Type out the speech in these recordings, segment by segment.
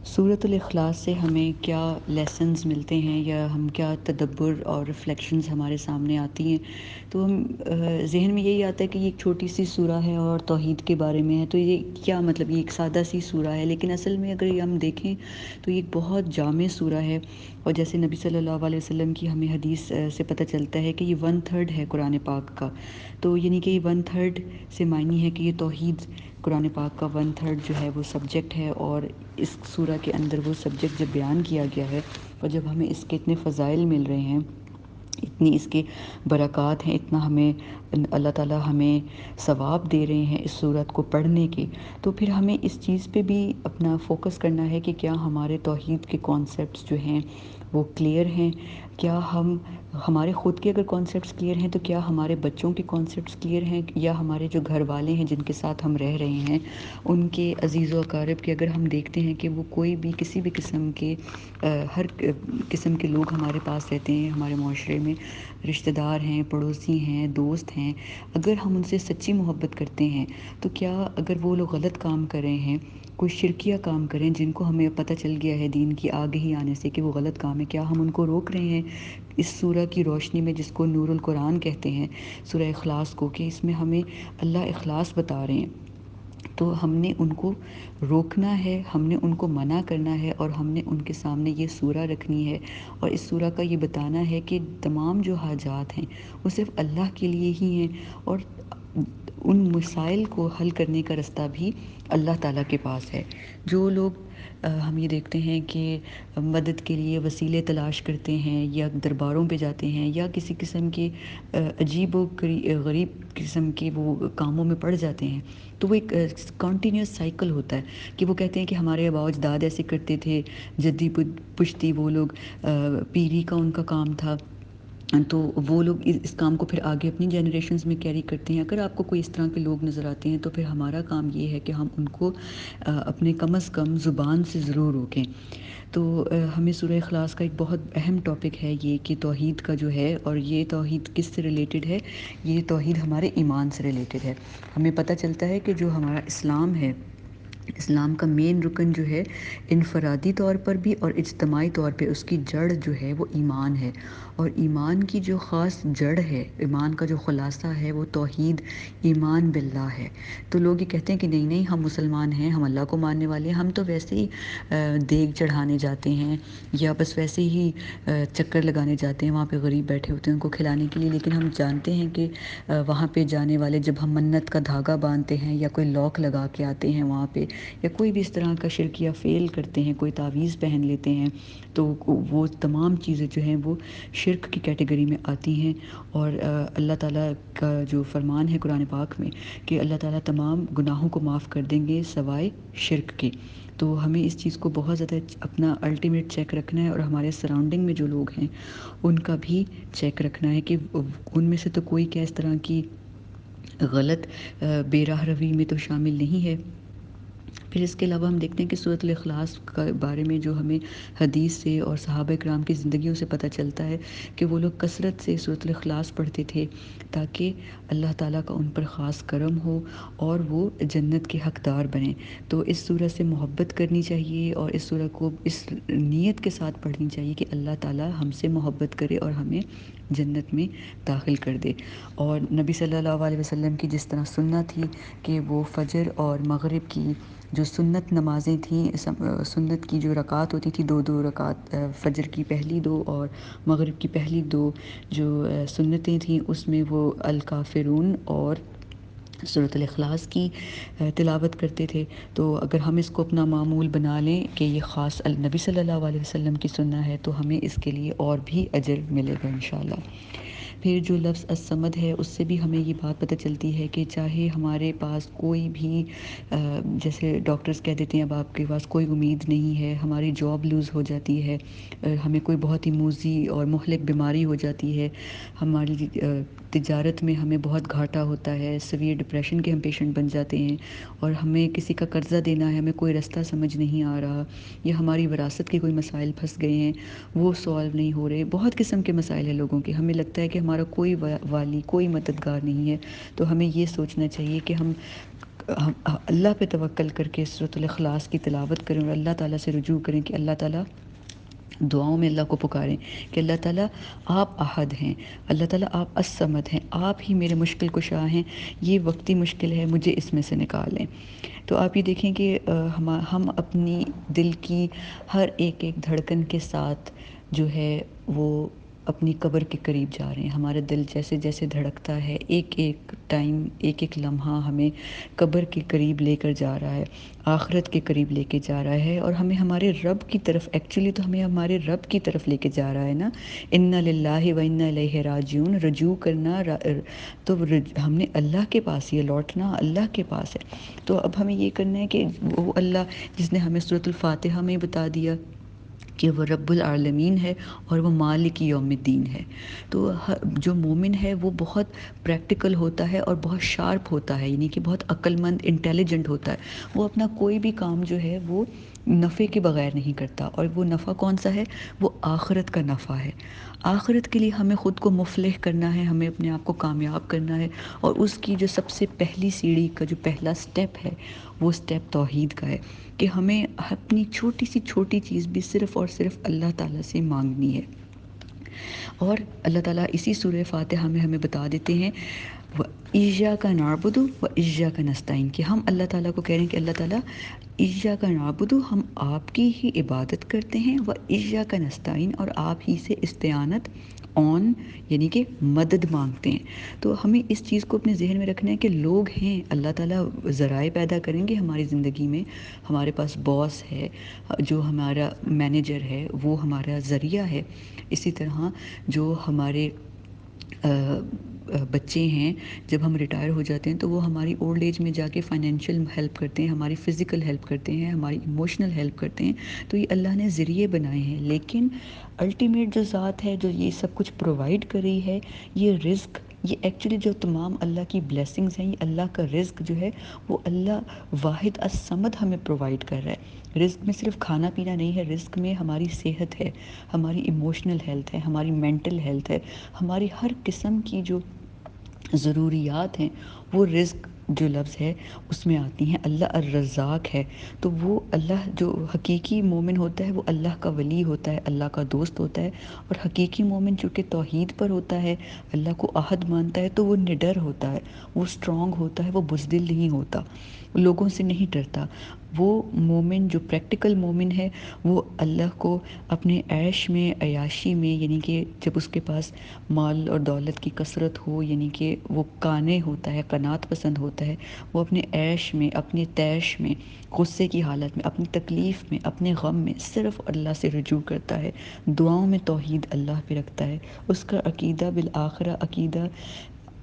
سورۃ الاخلاص سے ہمیں کیا لیسنز ملتے ہیں یا ہم کیا تدبر اور ریفلیکشنز ہمارے سامنے آتی ہیں؟ تو ہم ذہن میں یہی آتا ہے کہ یہ ایک چھوٹی سی سورہ ہے اور توحید کے بارے میں ہے، تو یہ کیا مطلب یہ ایک سادہ سی سورہ ہے، لیکن اصل میں اگر یہ ہم دیکھیں تو یہ ایک بہت جامع سورہ ہے۔ اور جیسے نبی صلی اللہ علیہ وسلم کی ہمیں حدیث سے پتہ چلتا ہے کہ یہ 1/3 ہے قرآن پاک کا، تو یعنی کہ یہ 1/3 سے معنی ہے کہ یہ توحید قرآن پاک کا 1/3 جو ہے وہ سبجیکٹ ہے، اور اس سورہ کے اندر وہ سبجیکٹ جب بیان کیا گیا ہے اور جب ہمیں اس کے اتنے فضائل مل رہے ہیں، اتنی اس کے برکات ہیں، اتنا ہمیں اللہ تعالیٰ ہمیں ثواب دے رہے ہیں اس صورت کو پڑھنے کے، تو پھر ہمیں اس چیز پہ بھی اپنا فوکس کرنا ہے کہ کیا ہمارے توحید کے کانسیپٹس جو ہیں وہ کلیئر ہیں، کیا ہمارے خود کے اگر کانسیپٹس کلیئر ہیں تو کیا ہمارے بچوں کے کانسیپٹس کلیئر ہیں، یا ہمارے جو گھر والے ہیں جن کے ساتھ ہم رہ رہے ہیں ان کے عزیز و اقارب کے اگر ہم دیکھتے ہیں کہ وہ کوئی بھی کسی بھی قسم کے ہر قسم کے لوگ ہمارے پاس رہتے ہیں ہمارے معاشرے میں، رشتہ دار ہیں، پڑوسی ہیں، دوست ہیں، اگر ہم ان سے سچی محبت کرتے ہیں تو کیا اگر وہ لوگ غلط کام کر رہے ہیں، کوئی شرکیہ کام کریں جن کو ہمیں پتہ چل گیا ہے دین کی آگہی آنے سے کہ وہ غلط کام ہے، کیا ہم ان کو روک رہے ہیں اس سورہ کی روشنی میں جس کو نور القرآن کہتے ہیں، سورہ اخلاص کو، کہ اس میں ہمیں اللہ اخلاص بتا رہے ہیں، تو ہم نے ان کو روکنا ہے، ہم نے ان کو منع کرنا ہے، اور ہم نے ان کے سامنے یہ سورہ رکھنی ہے اور اس سورہ کا یہ بتانا ہے کہ تمام جو حاجات ہیں وہ صرف اللہ کے لیے ہی ہیں، اور ان مسائل کو حل کرنے کا رستہ بھی اللہ تعالیٰ کے پاس ہے۔ جو لوگ ہم یہ دیکھتے ہیں کہ مدد کے لیے وسیلے تلاش کرتے ہیں یا درباروں پہ جاتے ہیں یا کسی قسم کے عجیب و غریب قسم کے وہ کاموں میں پڑ جاتے ہیں، تو وہ ایک کنٹینیوس سائیکل ہوتا ہے کہ وہ کہتے ہیں کہ ہمارے آباء و اجداد ایسے کرتے تھے، جدی پشتی وہ لوگ پیری کا ان کا کام تھا، تو وہ لوگ اس کام کو پھر آگے اپنی جنریشنز میں کیری کرتے ہیں۔ اگر آپ کو کوئی اس طرح کے لوگ نظر آتے ہیں تو پھر ہمارا کام یہ ہے کہ ہم ان کو اپنے کم از کم زبان سے ضرور روکیں۔ تو ہمیں سورہ اخلاص کا ایک بہت اہم ٹاپک ہے یہ کہ توحید کا جو ہے، اور یہ توحید کس سے ریلیٹڈ ہے؟ یہ توحید ہمارے ایمان سے ریلیٹڈ ہے۔ ہمیں پتہ چلتا ہے کہ جو ہمارا اسلام ہے، اسلام کا مین رکن جو ہے انفرادی طور پر بھی اور اجتماعی طور پہ اس کی جڑ جو ہے وہ ایمان ہے، اور ایمان کی جو خاص جڑ ہے، ایمان کا جو خلاصہ ہے وہ توحید ایمان باللہ ہے۔ تو لوگ یہ کہتے ہیں کہ نہیں ہم مسلمان ہیں، ہم اللہ کو ماننے والے ہیں، ہم تو ویسے ہی دیگ چڑھانے جاتے ہیں یا بس ویسے ہی چکر لگانے جاتے ہیں، وہاں پہ غریب بیٹھے ہوتے ہیں ان کو کھلانے کے لیے، لیکن ہم جانتے ہیں کہ وہاں پہ جانے والے جب ہم منت کا دھاگا باندھتے ہیں یا کوئی لاک لگا کے آتے ہیں وہاں پہ، یا کوئی بھی اس طرح کا شرکیہ فعل کرتے ہیں، کوئی تعویذ پہن لیتے ہیں، تو وہ تمام چیزیں جو ہیں وہ شرک کی کیٹیگری میں آتی ہیں، اور اللہ تعالیٰ کا جو فرمان ہے قرآن پاک میں کہ اللہ تعالیٰ تمام گناہوں کو معاف کر دیں گے سوائے شرک کے۔ تو ہمیں اس چیز کو بہت زیادہ اپنا الٹیمیٹ چیک رکھنا ہے، اور ہمارے سراؤنڈنگ میں جو لوگ ہیں ان کا بھی چیک رکھنا ہے کہ ان میں سے تو کوئی کیا اس طرح کی غلط بے راہ روی میں تو شامل نہیں ہے۔ پھر اس کے علاوہ ہم دیکھتے ہیں کہ سورۃ الاخلاص کے بارے میں جو ہمیں حدیث سے اور صحابہ کرام کی زندگیوں سے پتہ چلتا ہے کہ وہ لوگ کثرت سے سورۃ الاخلاص پڑھتے تھے تاکہ اللہ تعالیٰ کا ان پر خاص کرم ہو اور وہ جنت کے حقدار بنیں۔ تو اس سورہ سے محبت کرنی چاہیے، اور اس سورہ کو اس نیت کے ساتھ پڑھنی چاہیے کہ اللہ تعالیٰ ہم سے محبت کرے اور ہمیں جنت میں داخل کر دے۔ اور نبی صلی اللہ علیہ وسلم کی جس طرح سنت تھی کہ وہ فجر اور مغرب کی جو سنت نمازیں تھیں، سنت کی جو رکعات ہوتی تھی، دو دو رکعت، فجر کی پہلی دو اور مغرب کی پہلی دو جو سنتیں تھیں، اس میں وہ الکافرون اور سورۃ الاخلاص کی تلاوت کرتے تھے۔ تو اگر ہم اس کو اپنا معمول بنا لیں کہ یہ خاص نبی صلی اللہ علیہ وسلم کی سنت ہے، تو ہمیں اس کے لیے اور بھی اجر ملے گا انشاءاللہ۔ پھر جو لفظ الصمد ہے اس سے بھی ہمیں یہ بات پتہ چلتی ہے کہ چاہے ہمارے پاس کوئی بھی جیسے ڈاکٹرز کہہ دیتے ہیں اب آپ کے پاس کوئی امید نہیں ہے، ہماری جاب لوز ہو جاتی ہے، ہمیں کوئی بہت ہی موذی اور مہلک بیماری ہو جاتی ہے، ہماری تجارت میں ہمیں بہت گھاٹا ہوتا ہے، سیویئر ڈپریشن کے ہم پیشنٹ بن جاتے ہیں، اور ہمیں کسی کا قرضہ دینا ہے، ہمیں کوئی رستہ سمجھ نہیں آ رہا، یا ہماری وراثت کے کوئی مسائل پھنس گئے ہیں وہ سولو نہیں ہو رہے، بہت قسم کے مسائل ہیں لوگوں کے، ہمیں لگتا ہے کہ ہمارا کوئی والی کوئی مددگار نہیں ہے، تو ہمیں یہ سوچنا چاہیے کہ ہم ہم اللہ پہ توکل کر کے سورۃ الاخلاص کی تلاوت کریں اور اللہ تعالیٰ سے رجوع کریں کہ اللہ تعالیٰ دعاؤں میں اللہ کو پکاریں کہ اللہ تعالیٰ آپ احد ہیں، اللہ تعالیٰ آپ الصمد ہیں، آپ ہی میرے مشکل کشا ہیں، یہ وقتی مشکل ہے مجھے اس میں سے نکالیں۔ تو آپ یہ دیکھیں کہ ہم اپنی دل کی ہر ایک دھڑکن کے ساتھ جو ہے وہ اپنی قبر کے قریب جا رہے ہیں۔ ہمارا دل جیسے جیسے دھڑکتا ہے، ایک ایک ٹائم، ایک ایک لمحہ ہمیں قبر کے قریب لے کر جا رہا ہے، آخرت کے قریب لے کے جا رہا ہے، اور ہمیں ہمارے رب کی طرف، ایکچولی تو ہمیں ہمارے رب کی طرف لے کے جا رہا ہے نا، انا للہ و انا الیہ راجعون، رجوع کرنا، تو ہم نے اللہ کے پاس ہی لوٹنا اللہ کے پاس ہے۔ تو اب ہمیں یہ کرنا ہے کہ وہ اللہ جس نے ہمیں سورۃ الفاتحہ میں بتا دیا کہ وہ رب العالمین ہے اور وہ مالک یوم الدین ہے، تو جو مومن ہے وہ بہت پریکٹیکل ہوتا ہے اور بہت شارپ ہوتا ہے، یعنی کہ بہت عقل مند، انٹیلیجنٹ ہوتا ہے۔ وہ اپنا کوئی بھی کام جو ہے وہ نفع کے بغیر نہیں کرتا، اور وہ نفع کون سا ہے؟ وہ آخرت کا نفع ہے۔ آخرت کے لیے ہمیں خود کو مفلح کرنا ہے، ہمیں اپنے آپ کو کامیاب کرنا ہے، اور اس کی جو سب سے پہلی سیڑھی کا جو پہلا سٹیپ ہے وہ سٹیپ توحید کا ہے، کہ ہمیں اپنی چھوٹی سی چھوٹی چیز بھی صرف اور صرف اللہ تعالیٰ سے مانگنی ہے۔ اور اللہ تعالیٰ اسی سورہ فاتحہ میں ہمیں بتا دیتے ہیں وَإِيَّاكَ نَعْبُدُ وَإِيَّاكَ نَسْتَعِينُ، کہ ہم اللہ تعالیٰ کو کہہ رہے ہیں کہ اللہ تعالیٰ إِيَّاكَ نَعْبُدُ، ہم آپ کی ہی عبادت کرتے ہیں، وَإِيَّاكَ نَسْتَعِينُ، اور آپ ہی سے استعانت، یعنی کہ مدد مانگتے ہیں۔ تو ہمیں اس چیز کو اپنے ذہن میں رکھنا ہے کہ لوگ ہیں، اللہ تعالیٰ ذرائع پیدا کریں گے ہماری زندگی میں، ہمارے پاس باس ہے، جو ہمارا مینیجر ہے وہ ہمارا ذریعہ ہے، اسی طرح جو ہمارے بچے ہیں جب ہم ریٹائر ہو جاتے ہیں تو وہ ہماری اولڈ ایج میں جا کے فائنینشیل ہیلپ کرتے ہیں، ہماری فزیکل ہیلپ کرتے ہیں، ہماری ایموشنل ہیلپ کرتے ہیں، تو یہ اللہ نے ذریعے بنائے ہیں۔ لیکن الٹیمیٹ جو ذات ہے جو یہ سب کچھ پرووائڈ کر رہی ہے، یہ رزق، یہ ایکچولی جو تمام اللہ کی بلیسنگز ہیں، یہ اللہ کا رزق جو ہے وہ اللہ واحد الصمد ہمیں پرووائڈ کر رہا ہے۔ رزق میں صرف کھانا پینا نہیں ہے، رزق میں ہماری صحت ہے، ہماری ایموشنل ہیلتھ ہے، ہماری مینٹل ہیلتھ ہے، ہماری ہر قسم کی جو ضروریات ہیں وہ رزق جو لفظ ہے اس میں آتی ہیں۔ اللہ الرزاق ہے، تو وہ اللہ جو حقیقی مومن ہوتا ہے وہ اللہ کا ولی ہوتا ہے، اللہ کا دوست ہوتا ہے، اور حقیقی مومن چونکہ توحید پر ہوتا ہے، اللہ کو احد مانتا ہے، تو وہ نڈر ہوتا ہے، وہ اسٹرانگ ہوتا ہے، وہ بزدل نہیں ہوتا، لوگوں سے نہیں ڈرتا۔ وہ مومن جو پریکٹیکل مومن ہے وہ اللہ کو اپنے عیش میں، عیاشی میں، یعنی کہ جب اس کے پاس مال اور دولت کی کثرت ہو، یعنی کہ وہ قانع ہوتا ہے، قناعت پسند ہوتا ہے، وہ اپنے عیش میں، اپنے طیش میں، غصے کی حالت میں، اپنی تکلیف میں، اپنے غم میں صرف اللہ سے رجوع کرتا ہے، دعاؤں میں توحید اللہ پہ رکھتا ہے، اس کا عقیدہ بالآخرہ، عقیدہ،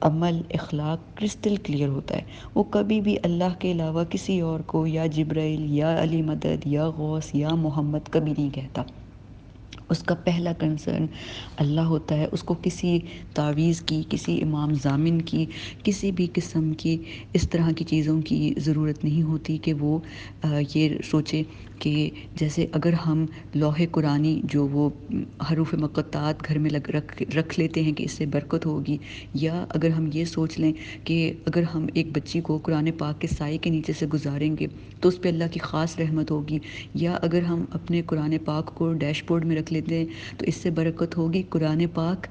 عمل، اخلاق کرسٹل کلیئر ہوتا ہے۔ وہ کبھی بھی اللہ کے علاوہ کسی اور کو یا جبرائیل یا علی مدد یا غوث یا محمد کبھی نہیں کہتا۔ اس کا پہلا کنسرن اللہ ہوتا ہے، اس کو کسی تعویذ کی، کسی امام ضامن کی، کسی بھی قسم کی اس طرح کی چیزوں کی ضرورت نہیں ہوتی کہ وہ یہ سوچے کہ جیسے اگر ہم لوح قرآنی جو وہ حروف مقطعات گھر میں رکھ لیتے ہیں کہ اس سے برکت ہوگی، یا اگر ہم یہ سوچ لیں کہ اگر ہم ایک بچی کو قرآن پاک کے سائے کے نیچے سے گزاریں گے تو اس پہ اللہ کی خاص رحمت ہوگی، یا اگر ہم اپنے قرآن پاک کو ڈیش بورڈ میں رکھ لیتے ہیں تو اس سے برکت ہوگی۔ قرآن پاک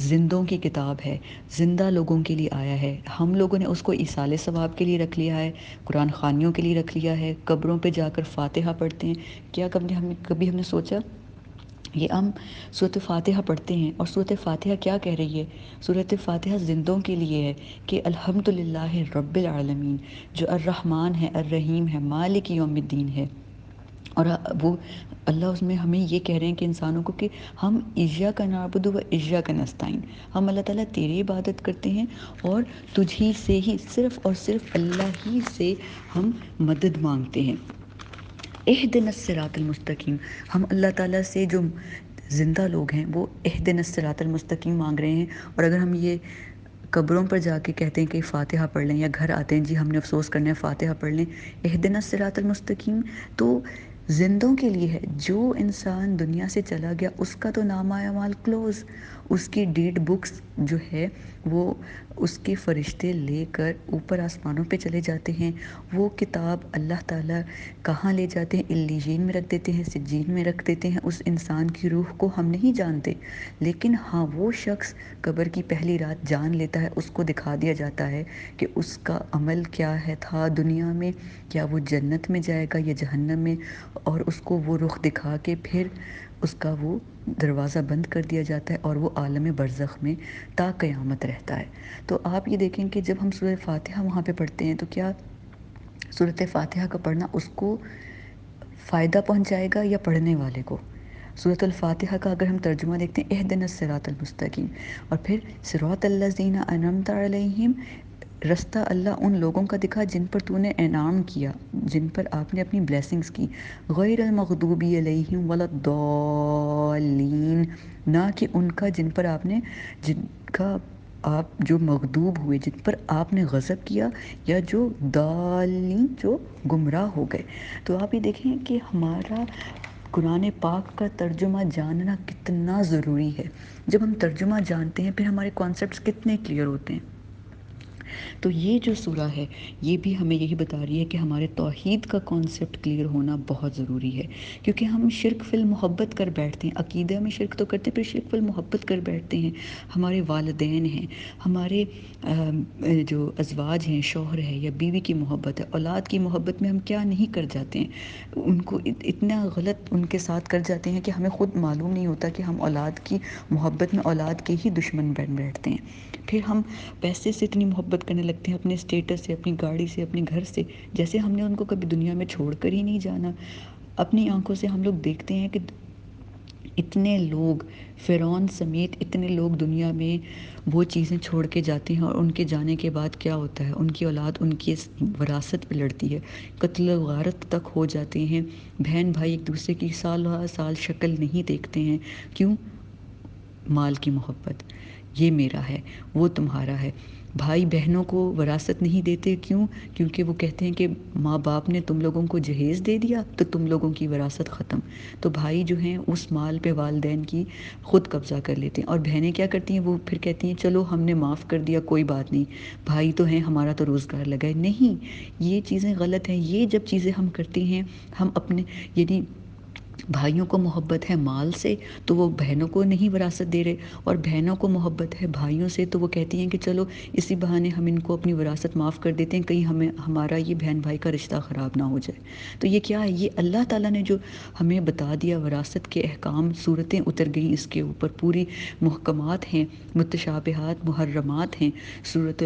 زندوں کی کتاب ہے، زندہ لوگوں کے لیے آیا ہے، ہم لوگوں نے اس کو ایصال ثواب کے لیے رکھ لیا ہے، قرآن خوانیوں کے لیے رکھ لیا ہے، قبروں پہ جا کر فاتحہ پڑھتے ہیں۔ کیا کبھی ہم نے سوچا یہ ہم سورۃ فاتحہ پڑھتے ہیں، اور سورۃ فاتحہ کیا کہہ رہی ہے؟ سورۃ فاتحہ زندوں کے لیے ہے کہ الحمدللہ رب العالمین، جو الرحمن ہے، الرحیم ہے، مالک یوم الدین ہے، اور وہ اللہ اس میں ہمیں یہ کہہ رہے ہیں کہ انسانوں کو کہ ہم ایاک نعبد و ایاک نستعین، ہم اللہ تعالیٰ تیری عبادت کرتے ہیں اور تجھ ہی سے ہی، صرف اور صرف اللہ ہی سے ہم مدد مانگتے ہیں۔ اہدنا الصراط المستقیم، ہم اللہ تعالیٰ سے جو زندہ لوگ ہیں وہ اہدنا الصراط المستقیم مانگ رہے ہیں، اور اگر ہم یہ قبروں پر جا کے کہتے ہیں کہ فاتحہ پڑھ لیں، یا گھر آتے ہیں جی ہم نے افسوس کرنا ہے فاتحہ پڑھ لیں اہدنا الصراط المستقیم، تو زندوں کے لیے ہے۔ جو انسان دنیا سے چلا گیا اس کا تو نامہ اعمال کلوز، اس کی ڈیٹ بکس جو ہے وہ اس کے فرشتے لے کر اوپر آسمانوں پہ چلے جاتے ہیں۔ وہ کتاب اللہ تعالیٰ کہاں لے جاتے ہیں؟ علیین میں رکھ دیتے ہیں، سجین میں رکھ دیتے ہیں۔ اس انسان کی روح کو ہم نہیں جانتے، لیکن ہاں وہ شخص قبر کی پہلی رات جان لیتا ہے، اس کو دکھا دیا جاتا ہے کہ اس کا عمل کیا ہے تھا دنیا میں، کیا وہ جنت میں جائے گا یا جہنم میں، اور اس کو وہ رخ دکھا کے پھر اس کا وہ دروازہ بند کر دیا جاتا ہے اور وہ عالم برزخ میں تا قیامت رہتا ہے۔ تو آپ یہ دیکھیں کہ جب ہم سورہ فاتحہ وہاں پہ پڑھتے ہیں تو کیا سورۃ فاتحہ کا پڑھنا اس کو فائدہ پہنچائے گا یا پڑھنے والے کو؟ سورۃ الفاتحہ کا اگر ہم ترجمہ دیکھتے ہیں، اہدنا الصراط المستقیم، اور پھر صراط الذین انعمت علیہم، رستہ اللہ ان لوگوں کا دکھا جن پر تو نے انعام کیا، جن پر آپ نے اپنی بلیسنگز کی، غیر المغضوب علیہم ولا الضالین، نہ کہ ان کا جن پر آپ نے، جن کا آپ جو مغضوب ہوئے، جن پر آپ نے غضب کیا، یا جو ضالین جو گمراہ ہو گئے۔ تو آپ یہ دیکھیں کہ ہمارا قرآن پاک کا ترجمہ جاننا کتنا ضروری ہے۔ جب ہم ترجمہ جانتے ہیں پھر ہمارے کانسیپٹس کتنے کلیئر ہوتے ہیں۔ تو یہ جو سورہ ہے یہ بھی ہمیں یہی بتا رہی ہے کہ ہمارے توحید کا کانسیپٹ کلیئر ہونا بہت ضروری ہے، کیونکہ ہم شرک فی المحبت کر بیٹھتے ہیں، عقیدہ میں شرک تو کرتے ہیں پھر شرک فی المحبت کر بیٹھتے ہیں۔ ہمارے والدین ہیں، ہمارے جو ازواج ہیں، شوہر ہے یا بیوی کی محبت ہے، اولاد کی محبت میں ہم کیا نہیں کر جاتے ہیں، ان کو اتنا غلط ان کے ساتھ کر جاتے ہیں کہ ہمیں خود معلوم نہیں ہوتا کہ ہم اولاد کی محبت میں اولاد کے ہی دشمن بن بیٹھتے ہیں۔ پھر ہم پیسے سے اتنی محبت کرنے لگتے ہیں، اپنے اسٹیٹس سے، اپنی گاڑی سے، اپنے گھر سے، جیسے ہم نے ان کو کبھی دنیا میں چھوڑ کر ہی نہیں جانا۔ اپنی آنکھوں سے ہم لوگ دیکھتے ہیں کہ اتنے لوگ، فرعون سمیت اتنے لوگ دنیا میں وہ چیزیں چھوڑ کے جاتے ہیں، اور ان کے جانے کے بعد کیا ہوتا ہے؟ ان کی اولاد ان کی وراثت پہ لڑتی ہے، قتل و غارت تک ہو جاتے ہیں، بہن بھائی ایک دوسرے کی سال سال شکل نہیں دیکھتے ہیں۔ کیوں؟ مال کی محبت، یہ میرا ہے، وہ تمہارا ہے۔ بھائی بہنوں کو وراثت نہیں دیتے، کیوں؟ کیونکہ وہ کہتے ہیں کہ ماں باپ نے تم لوگوں کو جہیز دے دیا تو تم لوگوں کی وراثت ختم۔ تو بھائی جو ہیں اس مال پہ والدین کی خود قبضہ کر لیتے ہیں، اور بہنیں کیا کرتی ہیں؟ وہ پھر کہتی ہیں چلو ہم نے معاف کر دیا، کوئی بات نہیں، بھائی تو ہیں، ہمارا تو روزگار لگا ہے۔ نہیں، یہ چیزیں غلط ہیں۔ یہ جب چیزیں ہم کرتے ہیں، ہم اپنے، یعنی بھائیوں کو محبت ہے مال سے تو وہ بہنوں کو نہیں وراثت دے رہے، اور بہنوں کو محبت ہے بھائیوں سے تو وہ کہتی ہیں کہ چلو اسی بہانے ہم ان کو اپنی وراثت معاف کر دیتے ہیں، کہیں ہمارا یہ بہن بھائی کا رشتہ خراب نہ ہو جائے۔ تو یہ کیا ہے؟ یہ اللہ تعالیٰ نے جو ہمیں بتا دیا، وراثت کے احکام، صورتیں اتر گئیں اس کے اوپر، پوری محکمات ہیں، متشابہات، محرمات ہیں۔ سورۃ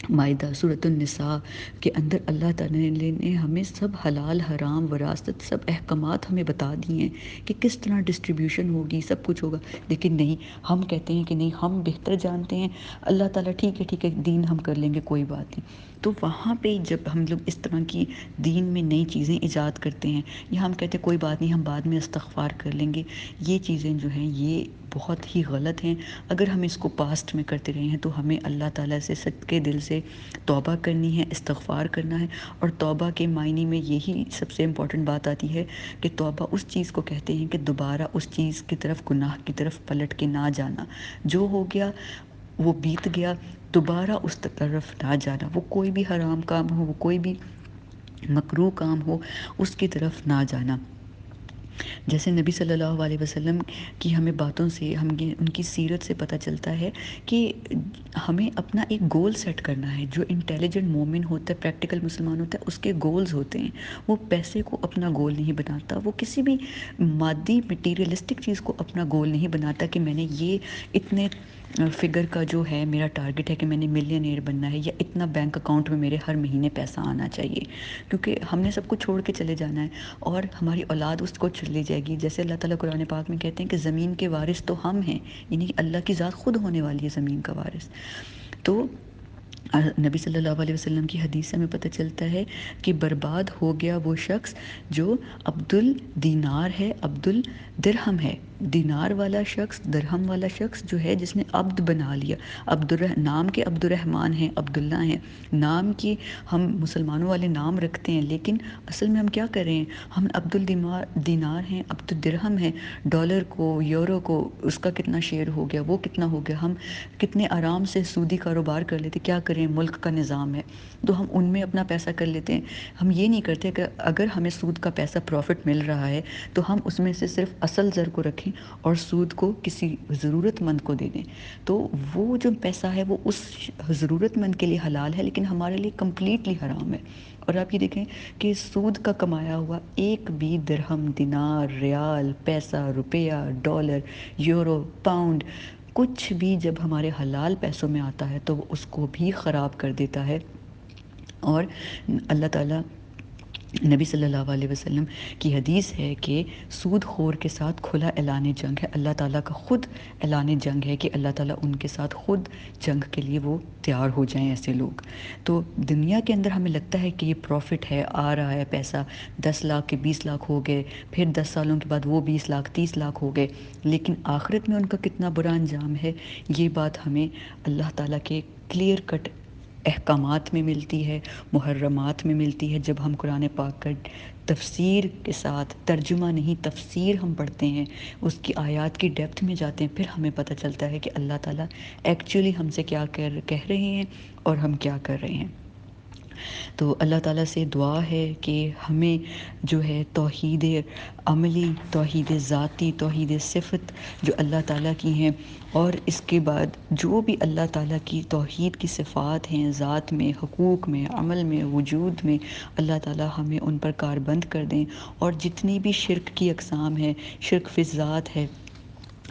مائدہ، سورۃ النساء کے اندر اللہ تعالیٰ نے ہمیں سب حلال حرام وراثت سب احکامات ہمیں بتا دیے ہیں کہ کس طرح ڈسٹریبیوشن ہوگی، سب کچھ ہوگا۔ لیکن نہیں، ہم کہتے ہیں کہ نہیں ہم بہتر جانتے ہیں، اللہ تعالیٰ ٹھیک ہے دین ہم کر لیں گے، کوئی بات نہیں۔ تو وہاں پہ جب ہم لوگ اس طرح کی دین میں نئی چیزیں ایجاد کرتے ہیں، یا ہم کہتے ہیں کوئی بات نہیں ہم بعد میں استغفار کر لیں گے، یہ چیزیں جو ہیں یہ بہت ہی غلط ہیں۔ اگر ہم اس کو پاسٹ میں کرتے رہے ہیں تو ہمیں اللہ تعالیٰ سے سچے دل سے توبہ کرنی ہے، استغفار کرنا ہے، اور توبہ کے معنی میں یہی سب سے امپورٹنٹ بات آتی ہے کہ توبہ اس چیز کو کہتے ہیں کہ دوبارہ اس چیز کی طرف، گناہ کی طرف پلٹ کے نہ جانا، جو ہو گیا وہ بیت گیا، دوبارہ اس طرف نہ جانا، وہ کوئی بھی حرام کام ہو، وہ کوئی بھی مکروہ کام ہو، اس کی طرف نہ جانا۔ جیسے نبی صلی اللہ علیہ وسلم کی ہمیں باتوں سے، ان کی سیرت سے پتہ چلتا ہے کہ ہمیں اپنا ایک گول سیٹ کرنا ہے۔ جو انٹیلیجنٹ مومن ہوتا ہے، پریکٹیکل مسلمان ہوتا ہے، اس کے گولز ہوتے ہیں۔ وہ پیسے کو اپنا گول نہیں بناتا، وہ کسی بھی مادی مٹیریلسٹک چیز کو اپنا گول نہیں بناتا کہ میں نے یہ اتنے فگر کا جو ہے میرا ٹارگٹ ہے کہ میں نے ملینئر بننا ہے، یا اتنا بینک اکاؤنٹ میں میرے ہر مہینے پیسہ آنا چاہیے، کیونکہ ہم نے سب کچھ چھوڑ کے چلے جانا ہے اور ہماری اولاد اس کو چلے جائے گی۔ جیسے اللہ تعالیٰ قرآن پاک میں کہتے ہیں کہ زمین کے وارث تو ہم ہیں، یعنی کہ اللہ کی ذات خود ہونے والی ہے زمین کا وارث۔ تو نبی صلی اللہ علیہ وسلم کی حدیث سے ہمیں پتہ چلتا ہے کہ برباد ہو گیا وہ شخص جو عبد الدینار ہے، عبد الدرہم ہے، دینار والا شخص، درہم والا شخص جو ہے جس نے عبد بنا لیا، نام کے عبد الرحمن ہیں، عبداللہ ہیں، نام کی ہم مسلمانوں والے نام رکھتے ہیں، لیکن اصل میں ہم کیا کر رہے ہیں؟ ہم عبد الدینار ہیں، عبد الدرہم ہیں، ڈالر کو، یورو کو، اس کا کتنا شیئر ہو گیا، وہ کتنا ہو گیا، ہم کتنے آرام سے سودی کاروبار کر لیتے، کیا کریں، ملک کا نظام ہے تو ہم ان میں اپنا پیسہ کر لیتے ہیں۔ ہم یہ نہیں کرتے کہ اگر ہمیں سود کا پیسہ پروفٹ مل رہا ہے تو ہم اس میں سے صرف اصل زر کو رکھیں اور سود کو کسی ضرورت مند کو دے دیں۔ تو وہ جو پیسہ ہے وہ اس ضرورت مند کے لیے حلال ہے، لیکن ہمارے لیے کمپلیٹلی حرام ہے۔ اور آپ یہ دیکھیں کہ سود کا کمایا ہوا ایک بھی درہم، دینار، ریال، پیسہ، روپیہ، ڈالر، یورو، پاؤنڈ، کچھ بھی جب ہمارے حلال پیسوں میں آتا ہے تو وہ اس کو بھی خراب کر دیتا ہے۔ اور اللہ تعالیٰ، نبی صلی اللہ علیہ وسلم کی حدیث ہے کہ سود خور کے ساتھ کھلا اعلان جنگ ہے، اللہ تعالیٰ کا خود اعلان جنگ ہے کہ اللہ تعالیٰ ان کے ساتھ خود جنگ کے لیے وہ تیار ہو جائیں ایسے لوگ۔ تو دنیا کے اندر ہمیں لگتا ہے کہ یہ پروفٹ ہے، آ رہا ہے پیسہ، 10 لاکھ کے 20 لاکھ ہو گئے، پھر 10 سالوں کے بعد وہ 20 لاکھ 30 لاکھ ہو گئے، لیکن آخرت میں ان کا کتنا برا انجام ہے، یہ بات ہمیں اللہ تعالیٰ کے کلیئر کٹ احکامات میں ملتی ہے، محرمات میں ملتی ہے۔ جب ہم قرآن پاک کا تفسیر کے ساتھ، ترجمہ نہیں تفسیر ہم پڑھتے ہیں، اس کی آیات کی ڈیپتھ میں جاتے ہیں، پھر ہمیں پتہ چلتا ہے کہ اللہ تعالیٰ ایکچولی ہم سے کیا کہہ رہے ہیں اور ہم کیا کر رہے ہیں۔ تو اللہ تعالیٰ سے دعا ہے کہ ہمیں جو ہے توحید عملی، توحید ذاتی، توحید صفت جو اللہ تعالیٰ کی ہیں، اور اس کے بعد جو بھی اللہ تعالیٰ کی توحید کی صفات ہیں، ذات میں، حقوق میں، عمل میں، وجود میں، اللہ تعالیٰ ہمیں ان پر کاربند کر دیں۔ اور جتنی بھی شرک کی اقسام ہیں، شرک فی الذات ہے،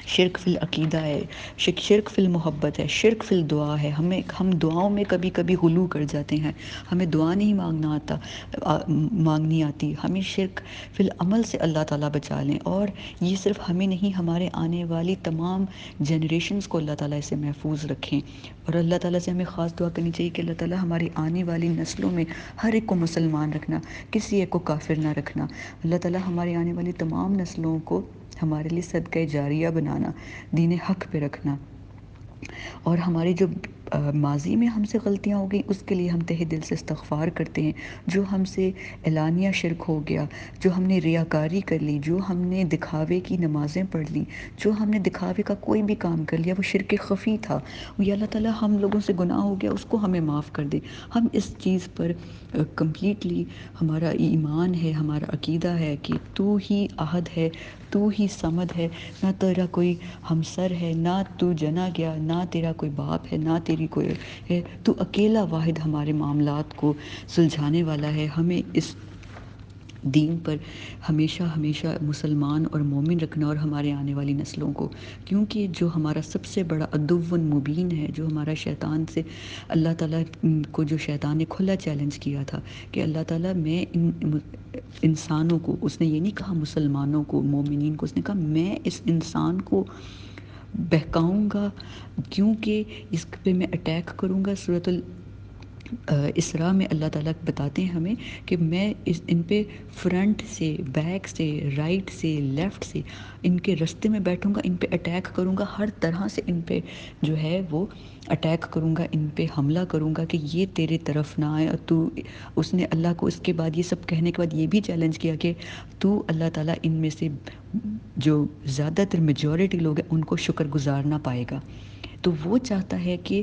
شرک فی العقیدہ ہے، شرک فی المحبت ہے، شرک فی الدعا ہے، ہم دعاؤں میں کبھی کبھی غلو کر جاتے ہیں، ہمیں دعا نہیں مانگنی آتی، ہمیں شرک فی العمل سے اللہ تعالیٰ بچا لیں۔ اور یہ صرف ہمیں نہیں، ہمارے آنے والی تمام جنریشنز کو اللہ تعالیٰ اسے محفوظ رکھیں۔ اور اللہ تعالیٰ سے ہمیں خاص دعا کرنی چاہیے کہ اللہ تعالیٰ ہماری آنے والی نسلوں میں ہر ایک کو مسلمان رکھنا، کسی ایک کو کافر نہ رکھنا۔ اللہ تعالیٰ ہماری آنے والی تمام نسلوں کو ہمارے لیے صدقہ جاریہ بنانا، دین حق پہ رکھنا۔ اور ہماری جو ماضی میں ہم سے غلطیاں ہو گئیں اس کے لیے ہم تہہ دل سے استغفار کرتے ہیں۔ جو ہم سے اعلانیہ شرک ہو گیا، جو ہم نے ریاکاری کر لی، جو ہم نے دکھاوے کی نمازیں پڑھ لی، جو ہم نے دکھاوے کا کوئی بھی کام کر لیا، وہ شرک خفی تھا، یا اللہ تعالیٰ ہم لوگوں سے گناہ ہو گیا اس کو ہمیں معاف کر دے۔ ہم اس چیز پر کمپلیٹلی ہمارا ایمان ہے، ہمارا عقیدہ ہے کہ تو ہی احد ہے، تو ہی صمد ہے، نہ تیرا کوئی ہمسر ہے، نہ تو جنا گیا، نہ تیرا کوئی باپ ہے، نہ تیری کوئی ہے، تو اکیلا واحد ہمارے معاملات کو سلجھانے والا ہے۔ ہمیں اس دین پر ہمیشہ ہمیشہ مسلمان اور مومن رکھنا، اور ہمارے آنے والی نسلوں کو، کیونکہ جو ہمارا سب سے بڑا عدو مبین ہے، جو ہمارا شیطان سے اللہ تعالیٰ کو، جو شیطان نے کھلا چیلنج کیا تھا کہ اللہ تعالیٰ میں انسانوں کو، اس نے یہ نہیں کہا مسلمانوں کو، مومنین کو، اس نے کہا میں اس انسان کو بہکاؤں گا، کیونکہ اس پہ میں اٹیک کروں گا۔ سورۃ اسراء میں اللہ تعالیٰ بتاتے ہیں ہمیں کہ میں ان پہ فرنٹ سے، بیک سے، رائٹ سے، لیفٹ سے ان کے رستے میں بیٹھوں گا، ان پہ اٹیک کروں گا، ہر طرح سے ان پہ جو ہے وہ اٹیک کروں گا، ان پہ حملہ کروں گا کہ یہ تیرے طرف نہ آئے۔ اور تو، اس نے اللہ کو اس کے بعد یہ سب کہنے کے بعد یہ بھی چیلنج کیا کہ تو اللہ تعالیٰ ان میں سے جو زیادہ تر میجورٹی لوگ ہیں ان کو شکر گزار نہ پائے گا۔ تو وہ چاہتا ہے کہ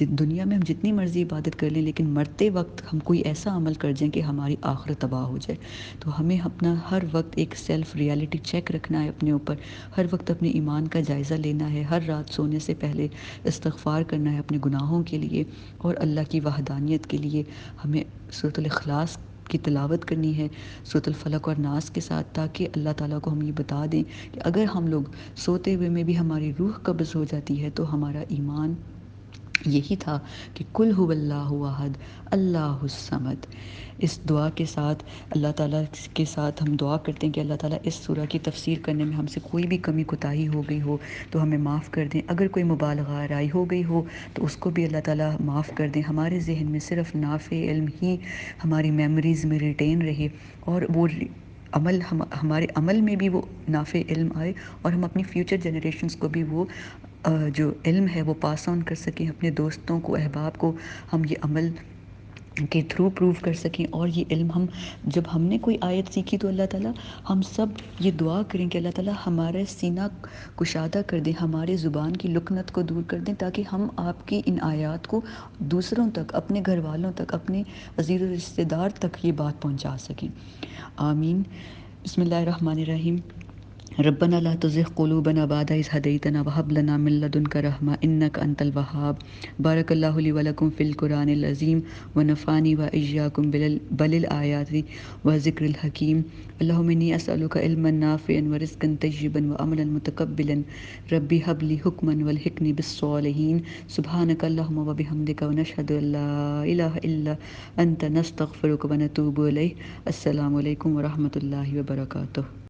دنیا میں ہم جتنی مرضی عبادت کر لیں، لیکن مرتے وقت ہم کوئی ایسا عمل کر جائیں کہ ہماری آخرت تباہ ہو جائے۔ تو ہمیں اپنا ہر وقت ایک سیلف ریالٹی چیک رکھنا ہے اپنے اوپر، ہر وقت اپنے ایمان کا جائزہ لینا ہے، ہر رات سونے سے پہلے استغفار کرنا ہے اپنے گناہوں کے لیے، اور اللہ کی وحدانیت کے لیے ہمیں سورۃ الاخلاص کی تلاوت کرنی ہے، سورۃ الفلق اور ناس کے ساتھ، تاکہ اللہ تعالیٰ کو ہم یہ بتا دیں کہ اگر ہم لوگ سوتے ہوئے میں بھی ہماری روح قبض ہو جاتی ہے تو ہمارا ایمان یہی تھا کہ قل هو اللہ احد اللہ الصمد۔ اس دعا کے ساتھ اللہ تعالیٰ کے ساتھ ہم دعا کرتے ہیں کہ اللہ تعالیٰ اس سورہ کی تفسیر کرنے میں ہم سے کوئی بھی کمی کوتاہی ہو گئی ہو تو ہمیں معاف کر دیں، اگر کوئی مبالغہ رائی ہو گئی ہو تو اس کو بھی اللہ تعالیٰ معاف کر دیں، ہمارے ذہن میں صرف نافع علم ہی ہماری میموریز میں ریٹین رہے، اور وہ ہمارے عمل میں بھی وہ نافع علم آئے، اور ہم اپنی فیوچر جنریشنز کو بھی وہ جو علم ہے وہ پاس آن کر سکیں، اپنے دوستوں کو، احباب کو ہم یہ عمل کے تھرو پروو کر سکیں۔ اور یہ علم جب ہم نے کوئی آیت سیکھی تو اللہ تعالیٰ ہم سب یہ دعا کریں کہ اللہ تعالیٰ ہمارے سینہ کشادہ کر دیں، ہمارے زبان کی لکنت کو دور کر دیں، تاکہ ہم آپ کی ان آیات کو دوسروں تک، اپنے گھر والوں تک، اپنے عزیز و رشتہ دار تک یہ بات پہنچا سکیں۔ آمین۔ بسم اللہ الرحمن الرحیم۔ ربنا لا تزغ قلوبنا بعد إذ هديتنا وهب لنا من لدنك رحمة إنك أنت الوهاب۔ بارك الله لي ولكم في القرآن العظيم ونفعني وإياكم بالآيات والذكر الحكيم۔ اللهم إني أسألك علما نافعا ورزقا طيبا وعملا متقبلا۔ ربي هب لي حكما والحقني بالصالحين۔ سبحانك اللهم وبحمدك ونشهد أن لا إله إلا أنت نستغفرك ونتوب إليك۔ السلام علیکم ورحمۃ اللہ وبرکاتہ۔